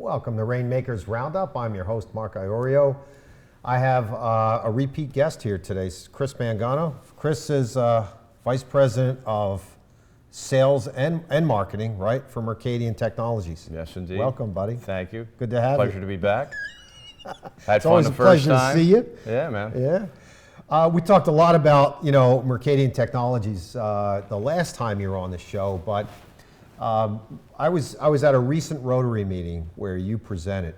Welcome to Rainmakers Roundup. I'm your host, Mark Iorio. I have a repeat guest here today, Chris Mangano. Chris is Vice President of Sales and Marketing, right, for Mercadien Technologies. Yes, indeed. Welcome, buddy. Thank you. Good to have you. Pleasure to be back. Had It's fun always the a first pleasure time. to see you. Yeah, man. Yeah. We talked a lot about, Mercadien Technologies the last time you were on the show, but I was at a recent Rotary meeting where you presented.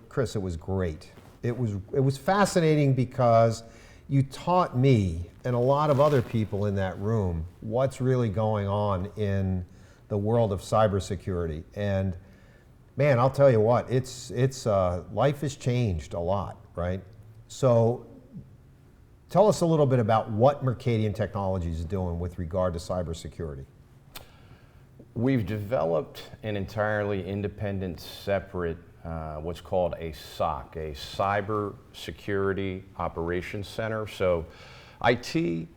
Chris, it was great. It was fascinating because you taught me and a lot of other people in that room what's really going on in the world of cybersecurity. And man, I'll tell you what, it's life has changed a lot, right? So tell us a little bit about what Mercadien Technologies is doing with regard to cybersecurity. We've developed an entirely independent, separate, what's called a SOC, a Cyber Security Operations Center. So IT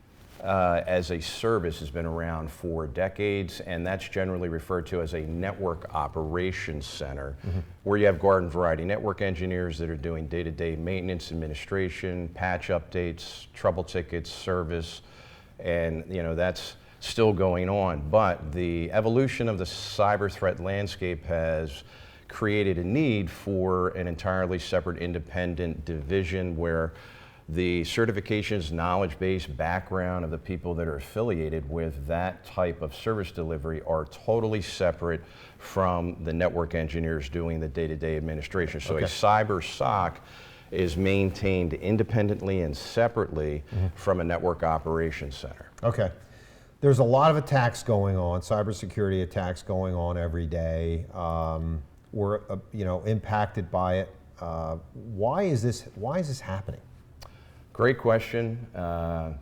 as a service has been around for decades, and that's generally referred to as a network operations center, where you have garden variety network engineers that are doing day-to-day maintenance, administration, patch updates, trouble tickets, service, and that's still going on. But the evolution of the cyber threat landscape has created a need for an entirely separate independent division where the certifications, knowledge base, background of the people that are affiliated with that type of service delivery are totally separate from the network engineers doing the day-to-day administration. So a cyber SOC is maintained independently and separately from a network operations center. Okay. There's a lot of attacks going on, cybersecurity attacks going on every day. We're impacted by it. Why is this happening? Great question.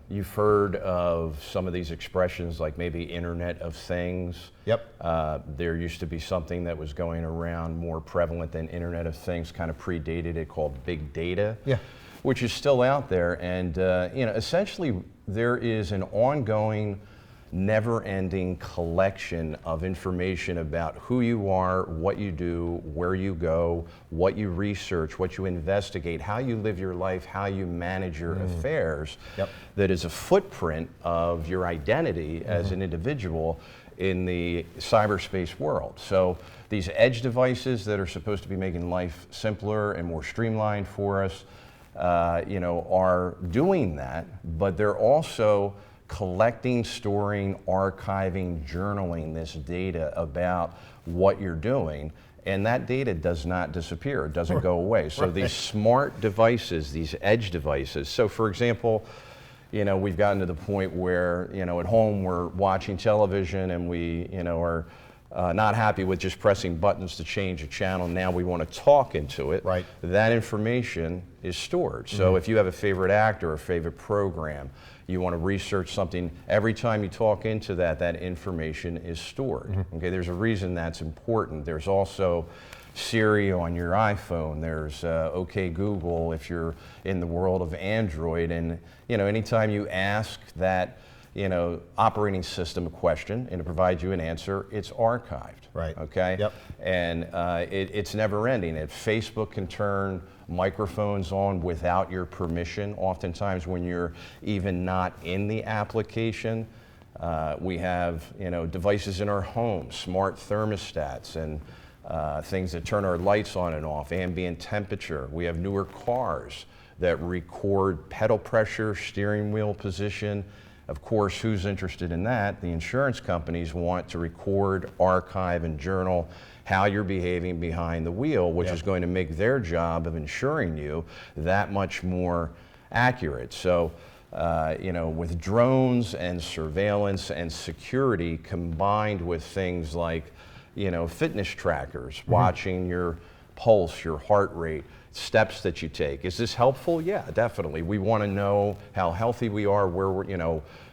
You've heard of some of these expressions like maybe Internet of Things. Yep. There used to be something that was going around more prevalent than Internet of Things, kind of predated it, called big data, which is still out there. And essentially there is an ongoing, never-ending collection of information about who you are, what you do, where you go, what you research, what you investigate, how you live your life, how you manage your affairs, that is a footprint of your identity as an individual in the cyberspace world. So these edge devices that are supposed to be making life simpler and more streamlined for us, are doing that, but they're also collecting, storing, archiving, journaling this data about what you're doing, and that data does not disappear, it doesn't go away. So these smart devices, these edge devices, so for example, we've gotten to the point where, at home we're watching television and we, are not happy with just pressing buttons to change a channel. Now we want to talk into it. Right. That information is stored. So if you have a favorite actor or a favorite program, you want to research something, every time you talk into that, that information is stored. Okay, there's a reason that's important. There's also Siri on your iPhone. There's OK Google if you're in the world of Android. And anytime you ask that operating system a question and it provides you an answer, it's archived. Right. Okay. Yep. And it's never ending. If Facebook can turn microphones on without your permission, oftentimes when you're even not in the application, we have devices in our homes, smart thermostats, and things that turn our lights on and off, ambient temperature. We have newer cars that record pedal pressure, steering wheel position. Of course, who's interested in that? The insurance companies want to record, archive, and journal how you're behaving behind the wheel, which is going to make their job of insuring you that much more accurate. So, with drones and surveillance and security combined with things like, fitness trackers, watching your pulse, your heart rate, steps that you take. Is this helpful? Yeah, definitely. We want to know how healthy we are, where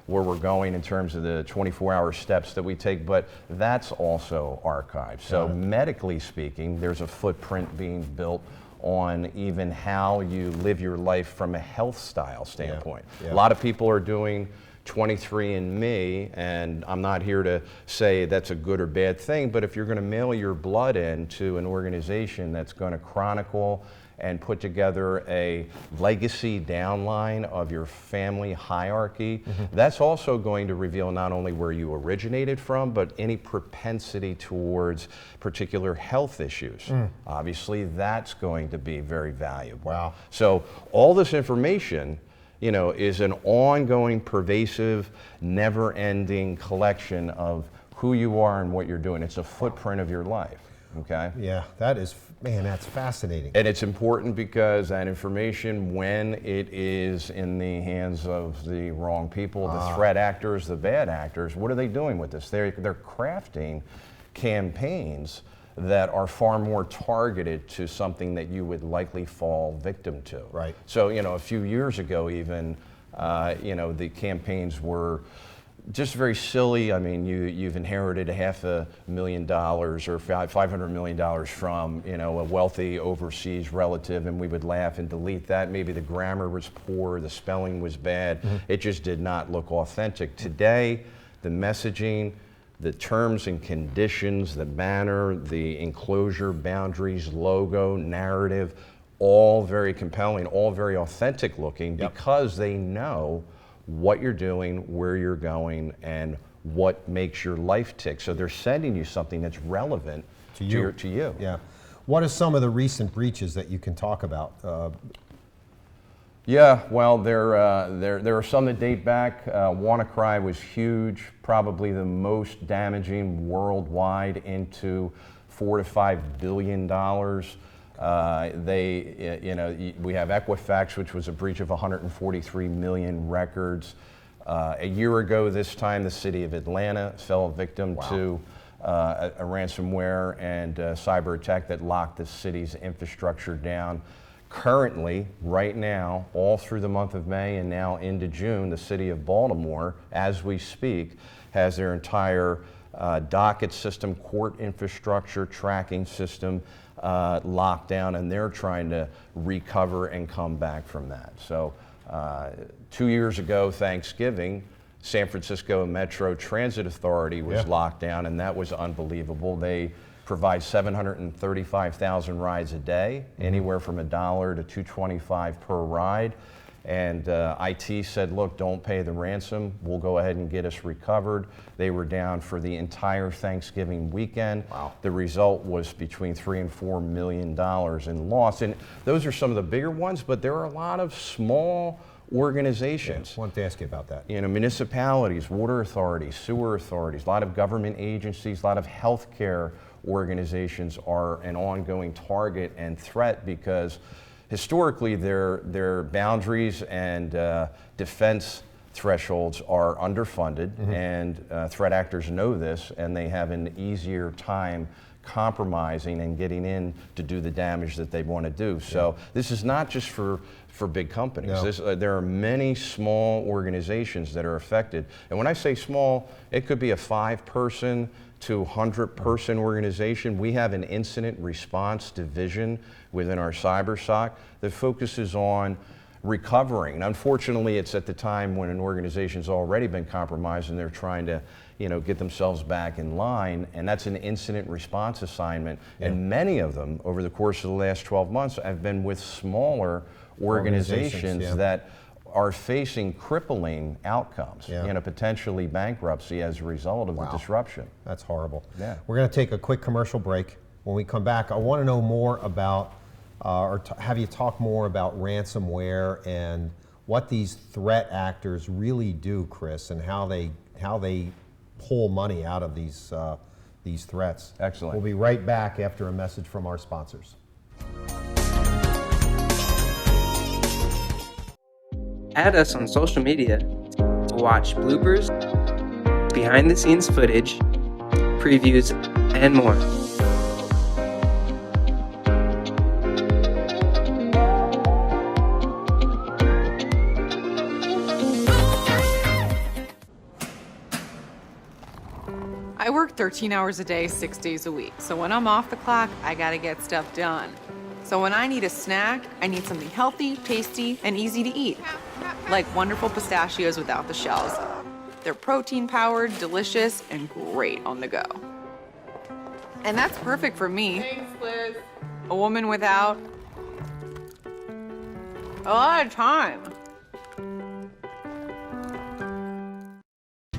we're going in terms of the 24-hour steps that we take, but that's also archived. So medically speaking, there's a footprint being built on even how you live your life from a health style standpoint. A lot of people are doing 23andMe, and I'm not here to say that's a good or bad thing, but if you're going to mail your blood in to an organization that's going to chronicle and put together a legacy downline of your family hierarchy, that's also going to reveal not only where you originated from, but any propensity towards particular health issues. Obviously, that's going to be very valuable. Wow. So all this information, you know, is an ongoing, pervasive, never-ending collection of who you are and what you're doing. It's a footprint of your life, okay? Yeah, that is, man, that's fascinating. And it's important because that information, when it is in the hands of the wrong people, the threat actors, the bad actors, what are they doing with this? They're crafting campaigns that are far more targeted to something that you would likely fall victim to. Right. So, you know, a few years ago even, you know, the campaigns were just very silly. I mean, you've inherited $500,000 or $500 million from, you know, a wealthy overseas relative, and we would laugh and delete that. Maybe the grammar was poor, the spelling was bad. It just did not look authentic. Today, the messaging, the terms and conditions, the banner, the enclosure, boundaries, logo, narrative, all very compelling, all very authentic looking, because they know what you're doing, where you're going, and what makes your life tick. So they're sending you something that's relevant to you. Yeah. What are some of the recent breaches that you can talk about? Yeah, well, there are some that date back. WannaCry was huge, probably the most damaging worldwide, into $4 to $5 billion. You know, we have Equifax, which was a breach of 143 million records. A year ago this time, the city of Atlanta fell victim to a ransomware and cyber attack that locked the city's infrastructure down. Currently, right now, all through the month of May and now into June, the city of Baltimore, as we speak, has their entire docket system, court infrastructure, tracking system locked down, and they're trying to recover and come back from that. So 2 years ago, Thanksgiving, San Francisco Metro Transit Authority was locked down, and that was unbelievable. They provide 735,000 rides a day, anywhere from $1 to $2.25 per ride. And IT said, look, don't pay the ransom. We'll go ahead and get us recovered. They were down for the entire Thanksgiving weekend. Wow. The result was between $3 and $4 million in loss. And those are some of the bigger ones, but there are a lot of small organizations. I wanted to ask you about that. You know, municipalities, water authorities, sewer authorities, a lot of government agencies, a lot of healthcare organizations are an ongoing target and threat because historically their boundaries and defense thresholds are underfunded, and threat actors know this, and they have an easier time compromising and getting in to do the damage that they want to do. So this is not just for big companies. No. There are many small organizations that are affected. And when I say small, it could be a 5-person to 100-person organization. We have an incident response division within our CyberSOC that focuses on recovering. And unfortunately, it's at the time when an organization's already been compromised and they're trying to, you know, get themselves back in line, and that's an incident response assignment. And many of them, over the course of the last 12 months, have been with smaller organizations that are facing crippling outcomes, you know, potentially bankruptcy as a result of the disruption. That's horrible. Yeah. We're going to take a quick commercial break. When we come back, I want to know more about, have you talk more about ransomware and what these threat actors really do, Chris, and how they pull money out of these threats. Excellent. We'll be right back after a message from our sponsors. Add us on social media to watch bloopers, behind the scenes footage, previews, and more. I work 13 hours a day, 6 days a week. So when I'm off the clock, I gotta get stuff done. So when I need a snack, I need something healthy, tasty, and easy to eat. Like wonderful pistachios without the shells. They're protein-powered, delicious, and great on the go. And that's perfect for me. Thanks, Liz. A woman without a lot of time.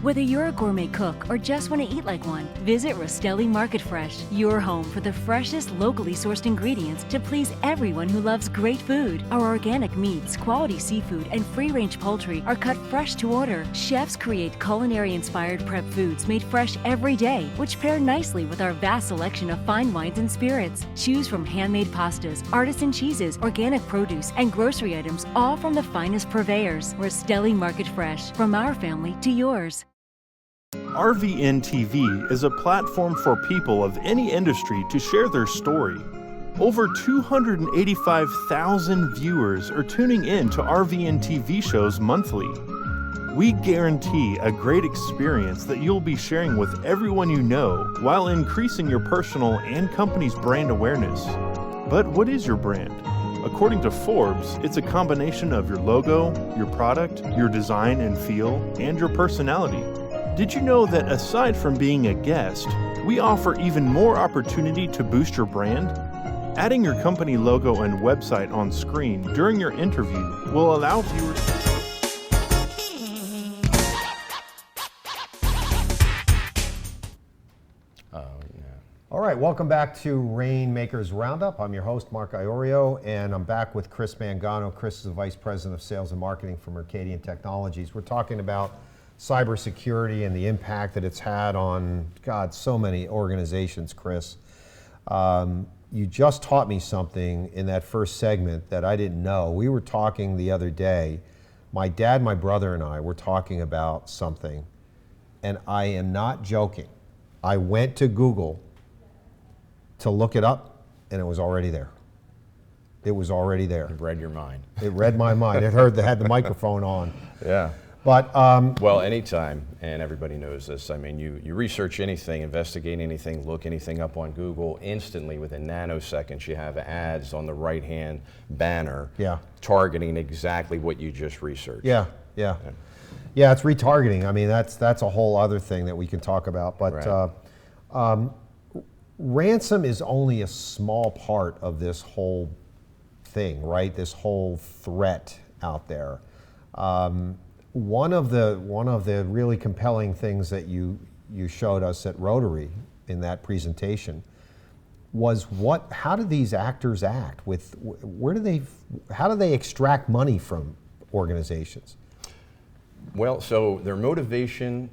Whether you're a gourmet cook or just want to eat like one, visit Rostelli Market Fresh, your home for the freshest, locally sourced ingredients to please everyone who loves great food. Our organic meats, quality seafood, and free-range poultry are cut fresh to order. Chefs create culinary-inspired prep foods made fresh every day, which pair nicely with our vast selection of fine wines and spirits. Choose from handmade pastas, artisan cheeses, organic produce, and grocery items, all from the finest purveyors. Rostelli Market Fresh, from our family to yours. RVN TV is a platform for people of any industry to share their story. Over 285,000 viewers are tuning in to RVN TV shows monthly. We guarantee a great experience that you'll be sharing with everyone you know while increasing your personal and company's brand awareness. But what is your brand? According to Forbes, it's a combination of your logo, your product, your design and feel, and your personality. Did you know that aside from being a guest, we offer even more opportunity to boost your brand? Adding your company logo and website on screen during your interview will allow viewers All right, welcome back to Rainmakers Roundup. I'm your host, Mark Iorio, and I'm back with Chris Mangano. Chris is the Vice President of Sales and Marketing for Mercadien Technologies. We're talking about cybersecurity and the impact that it's had on, God, so many organizations, Chris. You just taught me something in that first segment that I didn't know. We were talking the other day, my dad, my brother, and I were talking about something, and I am not joking. I went to Google to look it up, and it was already there. It was already there. It read your mind. It read my mind. It heard, had the microphone on. Yeah. But well, anytime, and everybody knows this, I mean, you research anything, investigate anything, look anything up on Google, instantly within nanoseconds you have ads on the right-hand banner targeting exactly what you just researched. Yeah, it's retargeting. I mean, that's a whole other thing that we can talk about. But right. Ransom is only a small part of this whole thing, right? This whole threat out there. One of the really compelling things that you showed us at Rotary in that presentation was how do these actors act with, how do they extract money from organizations? Well, so their motivation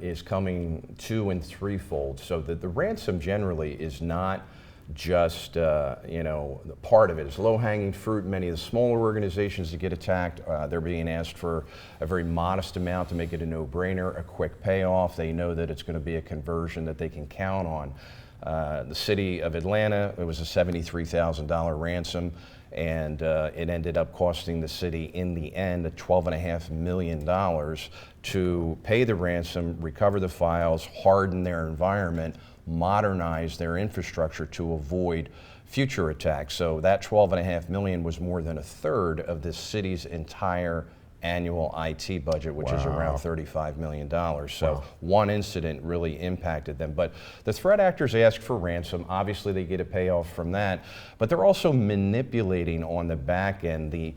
is coming two- and threefold. So the ransom generally is not just part of it. It's low-hanging fruit. Many of the smaller organizations that get attacked, they're being asked for a very modest amount to make it a no-brainer, a quick payoff. They know that it's going to be a conversion that they can count on. The city of Atlanta, it was a $73,000 ransom, and it ended up costing the city in the end $12.5 million to pay the ransom, recover the files, harden their environment, modernize their infrastructure to avoid future attacks. So that $12.5 million was more than a third of the city's entire annual IT budget, which is around $35 million. So one incident really impacted them. But the threat actors ask for ransom. Obviously they get a payoff from that, but they're also manipulating on the back end the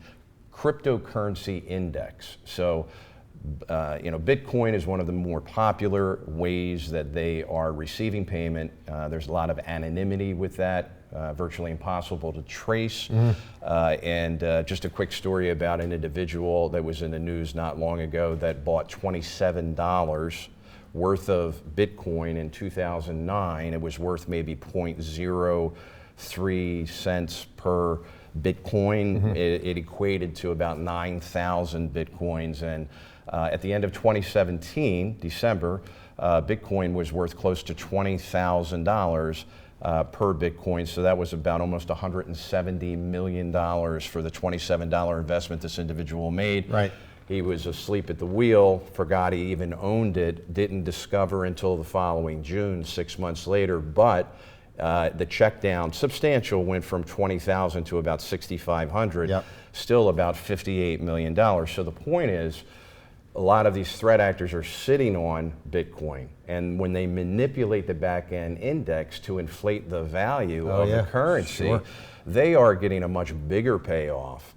cryptocurrency index. So Bitcoin is one of the more popular ways that they are receiving payment. There's a lot of anonymity with that, virtually impossible to trace. And just a quick story about an individual that was in the news not long ago that bought $27 worth of Bitcoin in 2009. It was worth maybe 0.03 cents per Bitcoin. It equated to about 9,000 Bitcoins. And at the end of 2017, December, Bitcoin was worth close to $20,000 per Bitcoin. So that was about almost $170 million for the $27 investment this individual made. Right. He was asleep at the wheel, forgot he even owned it, didn't discover until the following June, 6 months later. But the check down, substantial, went from 20,000 to about 6,500, still about $58 million. So the point is, a lot of these threat actors are sitting on Bitcoin, and when they manipulate the back-end index to inflate the value of the currency, they are getting a much bigger payoff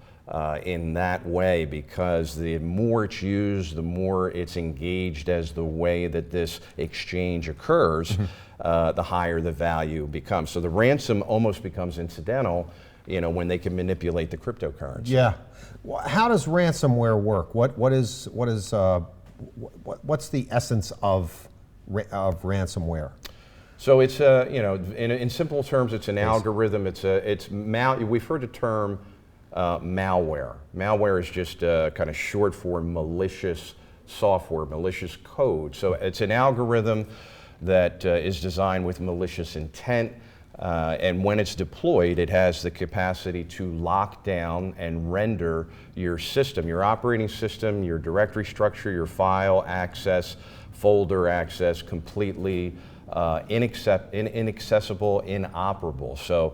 in that way, because the more it's used, the more it's engaged as the way that this exchange occurs, the higher the value becomes. So the ransom almost becomes incidental, you know, when they can manipulate the cryptocurrency. Yeah. How does ransomware work? What's the essence of ransomware? So it's you know, in simple terms, it's an algorithm. We've heard the term malware. Malware is just kind of short for malicious software, malicious code. So it's an algorithm that is designed with malicious intent. And when it's deployed, it has the capacity to lock down and render your system, your operating system, your directory structure, your file access, folder access, completely inaccessible, inoperable. So,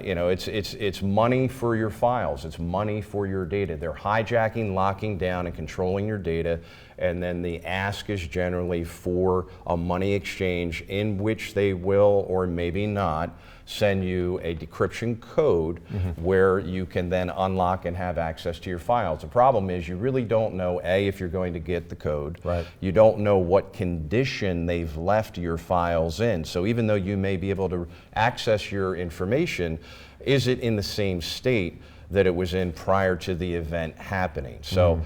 you know, it's money for your files, it's money for your data. They're hijacking, locking down, and controlling your data, and then the ask is generally for a money exchange in which they will, or maybe not, send you a decryption code where you can then unlock and have access to your files. The problem is you really don't know, A, if you're going to get the code. Right. You don't know what condition they've left your files in. So even though you may be able to access your information, is it in the same state that it was in prior to the event happening? So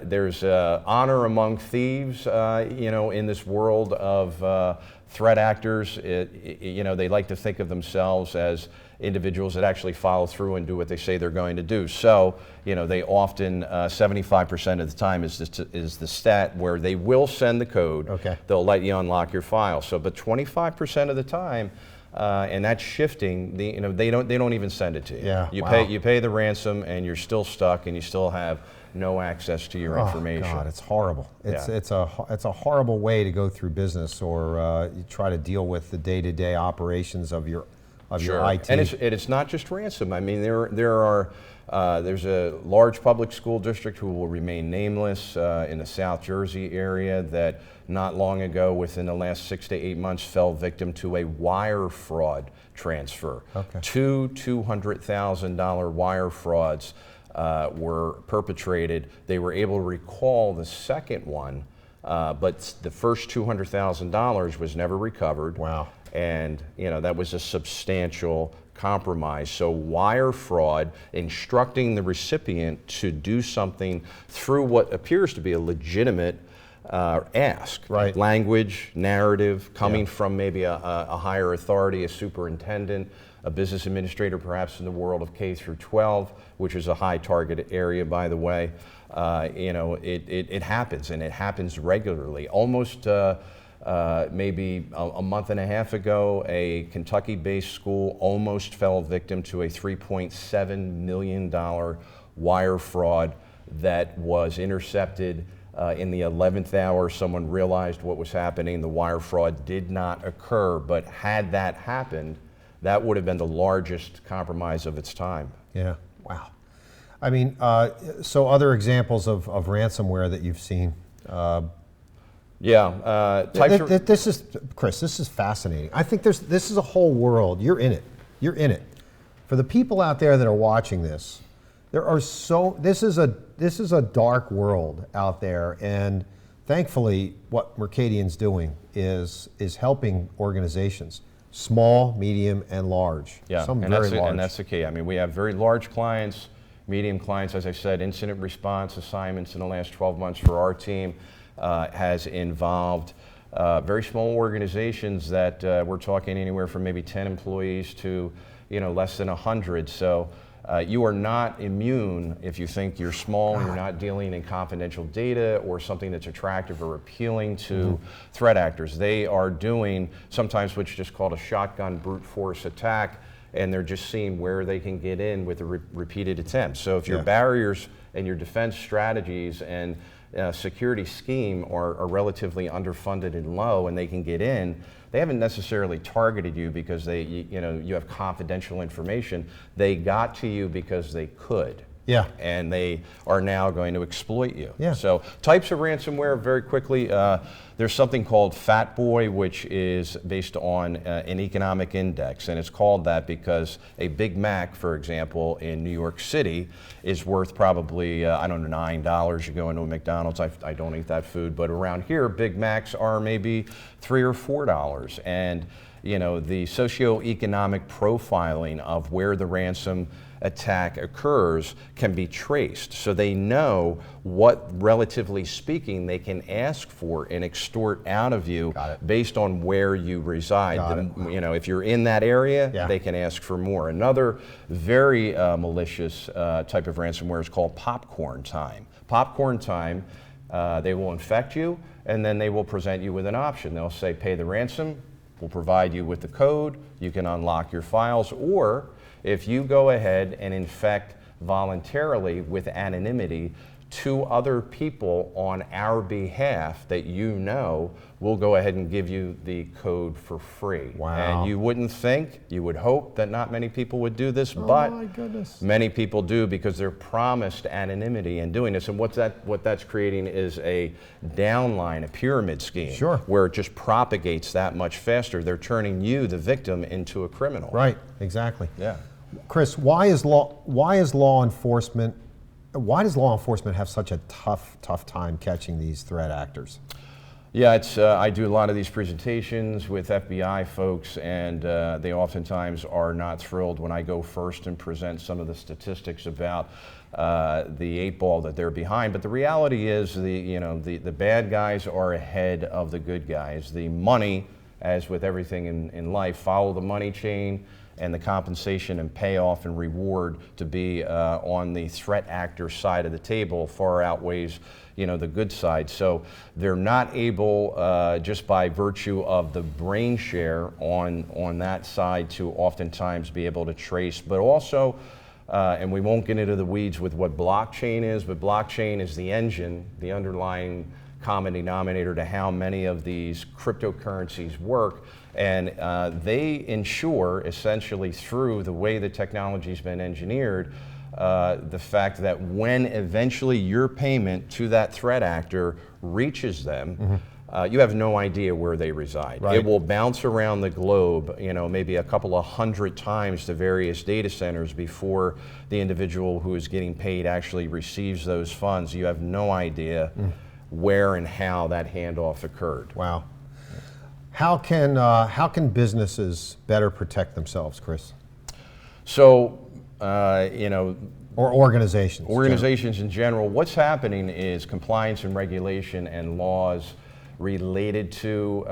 there's honor among thieves, you know, in this world of threat actors. You know, they like to think of themselves as individuals that actually follow through and do what they say they're going to do. So, you know, they often, 75% of the time is the stat where they will send the code. Okay. They'll let you unlock your file. So, but 25% of the time, and that's shifting. You know, they don't even send it to you. Yeah. You pay the ransom, and you're still stuck, and you still have no access to your information. God, it's horrible. It's a horrible way to go through business, or you try to deal with the day-to-day operations of your IT. And it's not just ransom. I mean, there's a large public school district who will remain nameless in the South Jersey area that not long ago, within the last 6 to 8 months, fell victim to a wire fraud transfer. Okay. Two $200,000 wire frauds were perpetrated. They were able to recall the second one, but the first $200,000 was never recovered. Wow. And, you know, that was a substantial compromise. So wire fraud, instructing the recipient to do something through what appears to be a legitimate ask. Right. Language, narrative, coming from maybe a higher authority, a superintendent, a business administrator, perhaps in the world of K through 12, which is a high target area, by the way. You know, it happens, and it happens regularly. Almost maybe a month and a half ago, a Kentucky-based school almost fell victim to a $3.7 million wire fraud that was intercepted in the 11th hour. Someone realized what was happening. The wire fraud did not occur, but had that happened, that would have been the largest compromise of its time. Yeah, wow. I mean, so other examples of ransomware that you've seen? This is, Chris, this is fascinating. I think this is a whole world. You're in it. You're in it. For the people out there that are watching this, this is a dark world out there, and thankfully what Mercadien's doing is helping organizations, small, medium, and large. Yeah, some very large. And that's the key. I mean, we have very large clients, medium clients. As I said, incident response assignments in the last 12 months for our team has involved very small organizations that we're talking anywhere from maybe 10 employees to, you know, less than 100. So you are not immune if you think you're small, you're not dealing in confidential data or something that's attractive or appealing to threat actors. They are doing sometimes what's just called a shotgun brute force attack, and they're just seeing where they can get in with the repeated attempts. So if your barriers and your defense strategies and security scheme are relatively underfunded and low, and they can get in, they haven't necessarily targeted you because you have confidential information. They got to you because they could. Yeah. And they are now going to exploit you. Yeah. So types of ransomware, very quickly, there's something called Fat Boy, which is based on an economic index, and it's called that because a Big Mac, for example, in New York City is worth probably, I don't know, $9. You go into a McDonald's, I don't eat that food, but around here, Big Macs are maybe $3 or $4. And you know, the socioeconomic profiling of where the ransom attack occurs can be traced. So they know what, relatively speaking, they can ask for and extort out of you based on where you reside. You know, if you're in that area, they can ask for more. Another very malicious type of ransomware is called popcorn time. Popcorn time, they will infect you, and then they will present you with an option. They'll say, pay the ransom, we'll provide you with the code, you can unlock your files, or if you go ahead and infect voluntarily with anonymity 2 other people on our behalf that you know, we'll go ahead and give you the code for free. Wow. And you wouldn't think, you would hope that not many people would do this, but my goodness. many people do because they're promised anonymity in doing this. And what that's creating is a downline, a pyramid scheme, where it just propagates that much faster. They're turning you, the victim, into a criminal. Right, exactly. Yeah. Chris, why does law enforcement have such a tough time catching these threat actors? Yeah, it's I do a lot of these presentations with FBI folks, and they oftentimes are not thrilled when I go first and present some of the statistics about the 8 ball that they're behind. But the reality is, the bad guys are ahead of the good guys. The money, as with everything in life, follow the money chain, and the compensation and payoff and reward to be on the threat actor side of the table far outweighs, the good side. So they're not able, just by virtue of the brain share on that side, to oftentimes be able to trace, but also, and we won't get into the weeds with what blockchain is, but blockchain is the engine, the underlying common denominator to how many of these cryptocurrencies work. And they ensure, essentially through the way the technology's been engineered, the fact that when eventually your payment to that threat actor reaches them, you have no idea where they reside. Right. It will bounce around the globe, maybe a couple of 100 times to various data centers before the individual who is getting paid actually receives those funds. You have no idea where and how that handoff occurred. Wow. How can businesses better protect themselves, Chris? So, or organizations. Organizations in general. What's happening is compliance and regulation and laws related to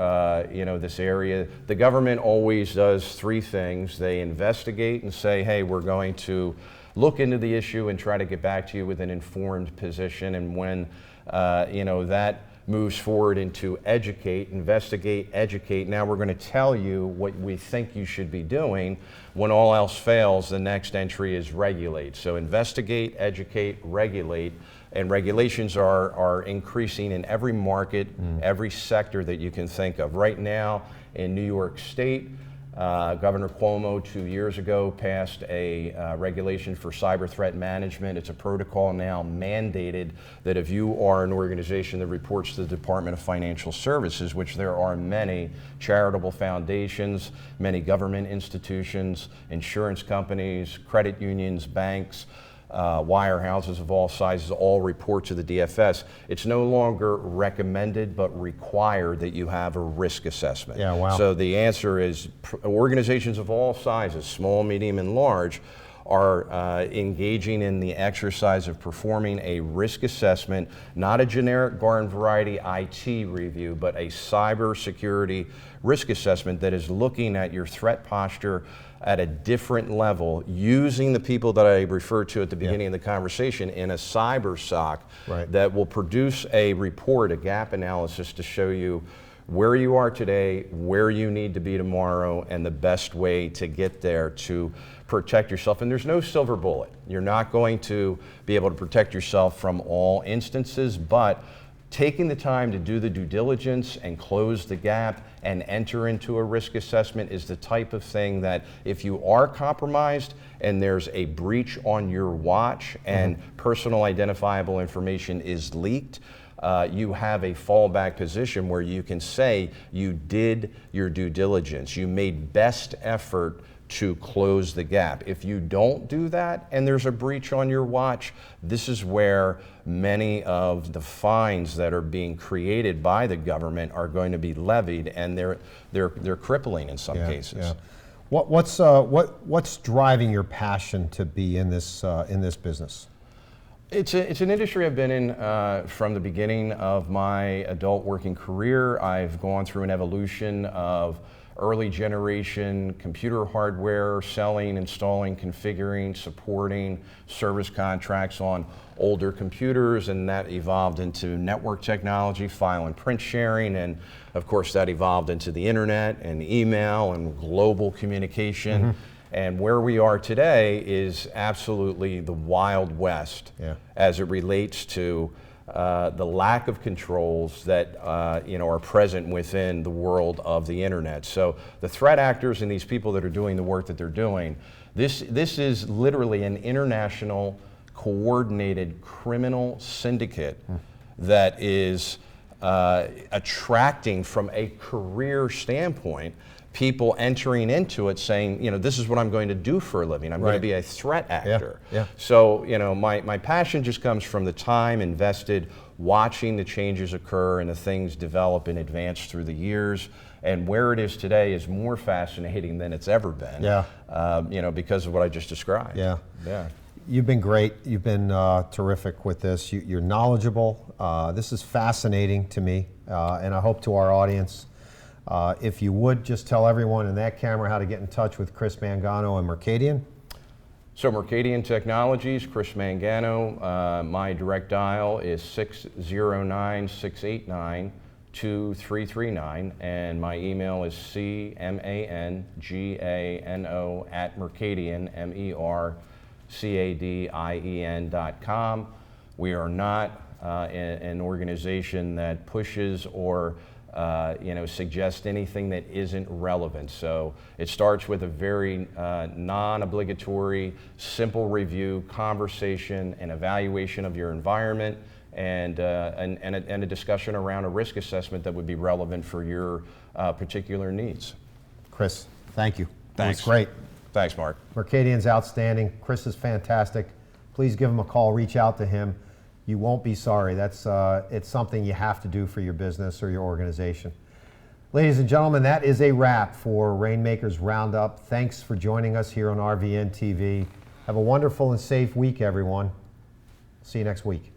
this area. The government always does 3 things. They investigate and say, hey, we're going to look into the issue and try to get back to you with an informed position. And when that moves forward into educate, investigate, educate. Now we're going to tell you what we think you should be doing. When all else fails, the next entry is regulate. So investigate, educate, regulate, and regulations are increasing in every market, every sector that you can think of. Right now in New York State, Governor Cuomo 2 years ago passed a regulation for cyber threat management. It's a protocol now mandated that if you are an organization that reports to the Department of Financial Services, which there are many charitable foundations, many government institutions, insurance companies, credit unions, banks, wirehouses of all sizes all report to the DFS. It's no longer recommended but required that you have a risk assessment. Yeah, wow. So the answer is organizations of all sizes, small, medium, and large, are engaging in the exercise of performing a risk assessment, not a generic garden variety IT review, but a cybersecurity risk assessment that is looking at your threat posture at a different level, using the people that I referred to at the beginning of the conversation in a cyber SOC that will produce a report, a gap analysis to show you where you are today, where you need to be tomorrow, and the best way to get there to protect yourself. And there's no silver bullet. You're not going to be able to protect yourself from all instances, but taking the time to do the due diligence and close the gap and enter into a risk assessment is the type of thing that if you are compromised and there's a breach on your watch and personal identifiable information is leaked, you have a fallback position where you can say you did your due diligence, you made best effort to close the gap. If you don't do that and there's a breach on your watch, this is where many of the fines that are being created by the government are going to be levied, and they're crippling in some cases. What's driving your passion to be in this business? It's an industry I've been in from the beginning of my adult working career. I've gone through an evolution of early generation computer hardware, selling, installing, configuring, supporting service contracts on older computers, and that evolved into network technology, file and print sharing, and of course that evolved into the internet and email and global communication. And where we are today is absolutely the Wild West as it relates to the lack of controls that are present within the world of the internet. So the threat actors and these people that are doing the work that they're doing, this is literally an international coordinated criminal syndicate that is attracting from a career standpoint people entering into it saying, this is what I'm going to do for a living. I'm going to be a threat actor. So, my passion just comes from the time invested watching the changes occur and the things develop and advance through the years. And where it is today is more fascinating than it's ever been, because of what I just described. You've been great. You've been terrific with this. You're knowledgeable. This is fascinating to me, and I hope to our audience. If you would just tell everyone in that camera how to get in touch with Chris Mangano and Mercadien. So Mercadien Technologies, Chris Mangano, my direct dial is 609-689-2339, and my email is cmangano@Mercadien, MERCADIEN.com. We are not an organization that pushes or suggest anything that isn't relevant. So it starts with a very non-obligatory, simple review, conversation, and evaluation of your environment, and a discussion around a risk assessment that would be relevant for your particular needs. Chris, thank you. Thanks. It was great. Thanks, Mark. Mercadien's outstanding. Chris is fantastic. Please give him a call. Reach out to him. You won't be sorry. It's something you have to do for your business or your organization. Ladies and gentlemen, that is a wrap for Rainmakers Roundup. Thanks for joining us here on RVN TV. Have a wonderful and safe week, everyone. See you next week.